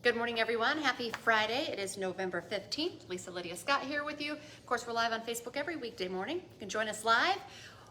Good morning, everyone. Happy Friday. It is November 15th. Lisa Lydia Scott here with you. Of course, we're live on Facebook every weekday morning. You can join us live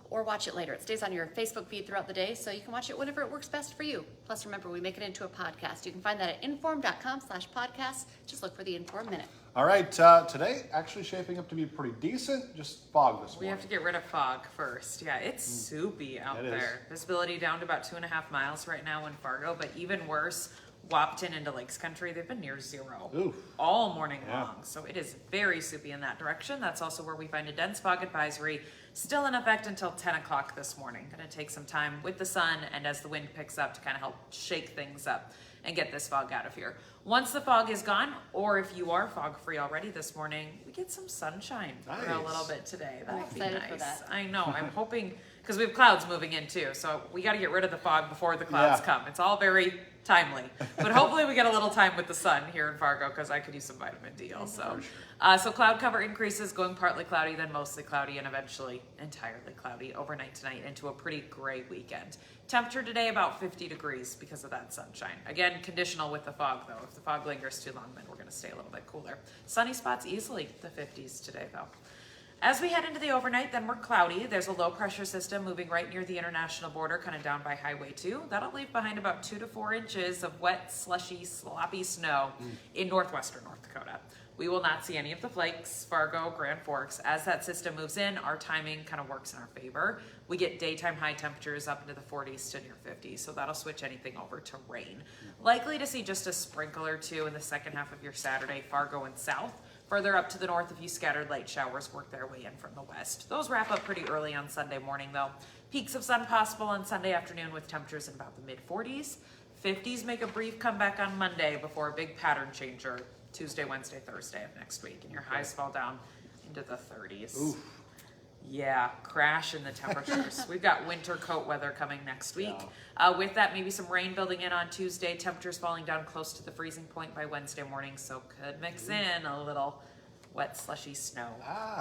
or watch it later. It stays on your Facebook feed throughout the day, so you can watch it whenever it works best for you. Plus, remember, we make it into a podcast. You can find that at inform.com/podcasts. Just look for the Inform Minute. All right, today actually shaping up to be pretty decent, just fog this morning. We have to get rid of fog first. Yeah, it's soupy out there. Visibility down to about 2.5 miles right now in Fargo, but even worse, Wapton into Lakes Country, they've been near zero all morning long. So it is very soupy in that direction. That's also where we find a dense fog advisory still in effect until 10 o'clock this morning. Going to take some time with the sun and as the wind picks up to kind of help shake things up and get this fog out of here. Once the fog is gone, or if you are fog free already this morning, we get some sunshine for a little bit today. That'll be nice. For that. I know. I'm hoping, because we have clouds moving in too, so we got to get rid of the fog before the clouds come. It's all very timely, but hopefully we get a little time with the sun here in Fargo, because I could use some vitamin D also. So cloud cover increases, going partly cloudy, then mostly cloudy, and eventually entirely cloudy overnight tonight into a pretty gray weekend. Temperature today about 50 degrees because of that sunshine. Again, conditional with the fog though. If the fog lingers too long, then we're going to stay a little bit cooler. Sunny spots easily the 50s today though. As we head into the overnight, then we're cloudy. There's a low pressure system moving right near the international border, kind of down by Highway 2. That'll leave behind about 2 to 4 inches of wet, slushy, sloppy snow in northwestern North Dakota. We will not see any of the flakes, Fargo, Grand Forks. As that system moves in, our timing kind of works in our favor. We get daytime high temperatures up into the 40s to near 50s, so that'll switch anything over to rain. Likely to see just a sprinkle or two in the second half of your Saturday, Fargo and south. Further up to the north, a few scattered light showers work their way in from the west. Those wrap up pretty early on Sunday morning though. Peaks of sun possible on Sunday afternoon with temperatures in about the mid-40s. 50s make a brief comeback on Monday before a big pattern changer Tuesday, Wednesday, Thursday of next week, and your highs fall down into the 30s. Oof. Yeah, crash in the temperatures. We've got winter coat weather coming next week. With that, maybe some rain building in on Tuesday, temperatures falling down close to the freezing point by Wednesday morning, so could mix in a little wet, slushy snow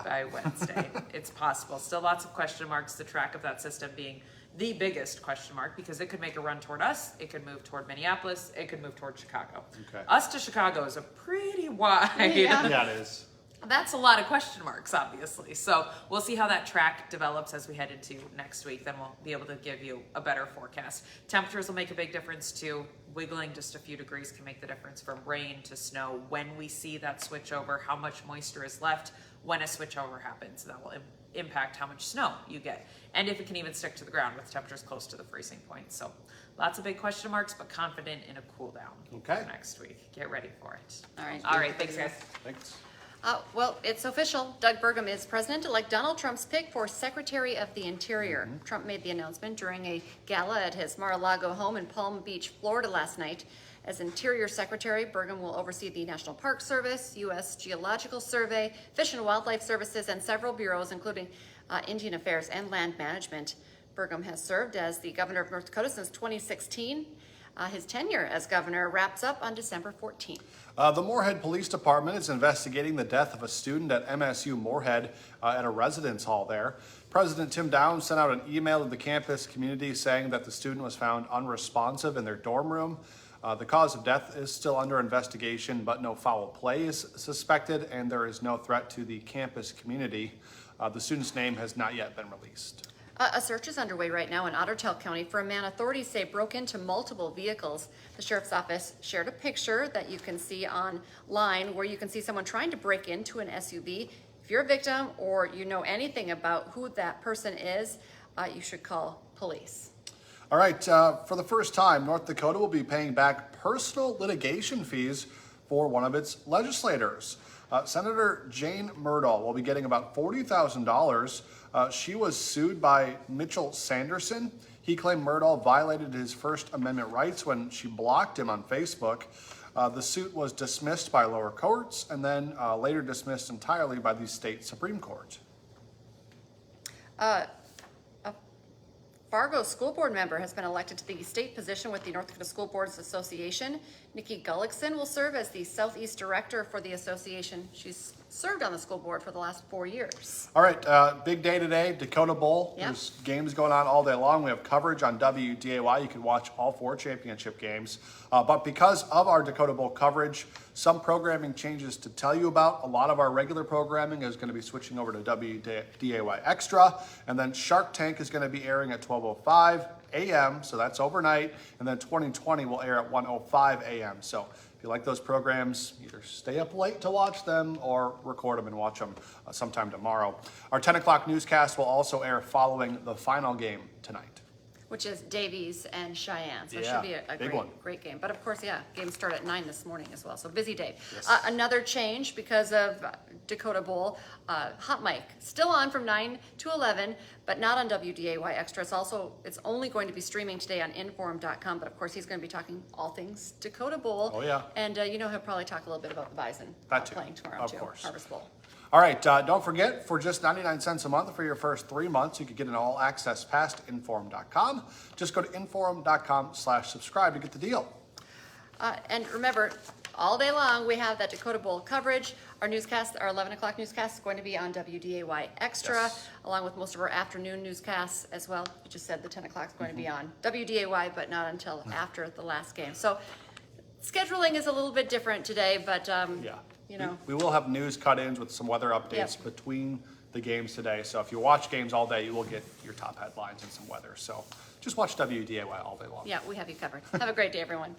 by Wednesday. It's possible. Still lots of question marks. The track of that system being the biggest question mark, because it could make a run toward us, it could move toward Minneapolis, it could move toward Chicago. Us to Chicago is a pretty wide... Yeah, it is. That's a lot of question marks, obviously. So we'll see how that track develops as we head into next week. Then we'll be able to give you a better forecast. Temperatures will make a big difference too. Wiggling just a few degrees can make the difference from rain to snow. When we see that switch over, how much moisture is left when a switch over happens. That will impact how much snow you get. And if it can even stick to the ground with temperatures close to the freezing point. So lots of big question marks, but confident in a cool down next week. Get ready for it. All right. Thanks, guys. Thanks. Well, it's official. Doug Burgum is President-elect Donald Trump's pick for Secretary of the Interior. Trump made the announcement during a gala at his Mar-a-Lago home in Palm Beach, Florida last night. As Interior Secretary, Burgum will oversee the National Park Service, U.S. Geological Survey, Fish and Wildlife Services, and several bureaus, including Indian Affairs and Land Management. Burgum has served as the governor of North Dakota since 2016. His tenure as governor wraps up on December 14th. The Moorhead Police Department is investigating the death of a student at MSU Moorhead at a residence hall there. President Tim Downs sent out an email to the campus community saying that the student was found unresponsive in their dorm room. The cause of death is still under investigation, but no foul play is suspected, and there is no threat to the campus community. The student's name has not yet been released. A search is underway right now in Ottertail County for a man authorities say broke into multiple vehicles. The sheriff's office shared a picture that you can see online where you can see someone trying to break into an SUV. If you're a victim or you know anything about who that person is, you should call police. All right, for the first time, North Dakota will be paying back personal litigation fees for one of its legislators. Senator Jane Murdahl will be getting about $40,000. She was sued by Mitchell Sanderson. He claimed Murdahl violated his First Amendment rights when she blocked him on Facebook. The suit was dismissed by lower courts and then later dismissed entirely by the state Supreme Court. Fargo school board member has been elected to the state position with the North Dakota School Boards Association. Nikki Gullickson will serve as the Southeast Director for the association. She's served on the school board for the last 4 years. All right, big day today, Dakota Bowl. Yep. There's games going on all day long. We have coverage on WDAY. You can watch all 4 championship games. But because of our Dakota Bowl coverage, some programming changes to tell you about. A lot of our regular programming is going to be switching over to WDAY Extra. And then Shark Tank is going to be airing at 12:05 a.m., so that's overnight. And then 2020 will air at 1:05 a.m. So if you like those programs, either stay up late to watch them or record them and watch them sometime tomorrow. Our 10 o'clock newscast will also air following the final game tonight. Which is Davies and Cheyenne. So it Yeah, should be a big one. great game. But of course, yeah, games start at 9 this morning as well. So busy day. Yes. Another change because of Dakota Bowl, Hot Mic still on from 9 to 11, but not on WDAY Extra. It's only going to be streaming today on inform.com. But of course, he's going to be talking all things Dakota Bowl. Oh, yeah. And he'll probably talk a little bit about the Bison That too. playing tomorrow Of too. course. Harvest Bowl. All right, don't forget, for just 99 cents a month for your first 3 months, you could get an all-access pass to inform.com. Just go to inform.com/subscribe to get the deal. And remember, all day long, we have that Dakota Bowl coverage. Our newscast, our 11 o'clock newscast is going to be on WDAY Extra, Yes. along with most of our afternoon newscasts as well. You just said the 10 o'clock is going to be on WDAY, but not until after the last game. So scheduling is a little bit different today, but, Yeah. you know. We will have news cut-ins with some weather updates Yep. between the games today. So if you watch games all day, you will get your top headlines and some weather. So just watch WDAY all day long. Yeah, we have you covered. Have a great day, everyone.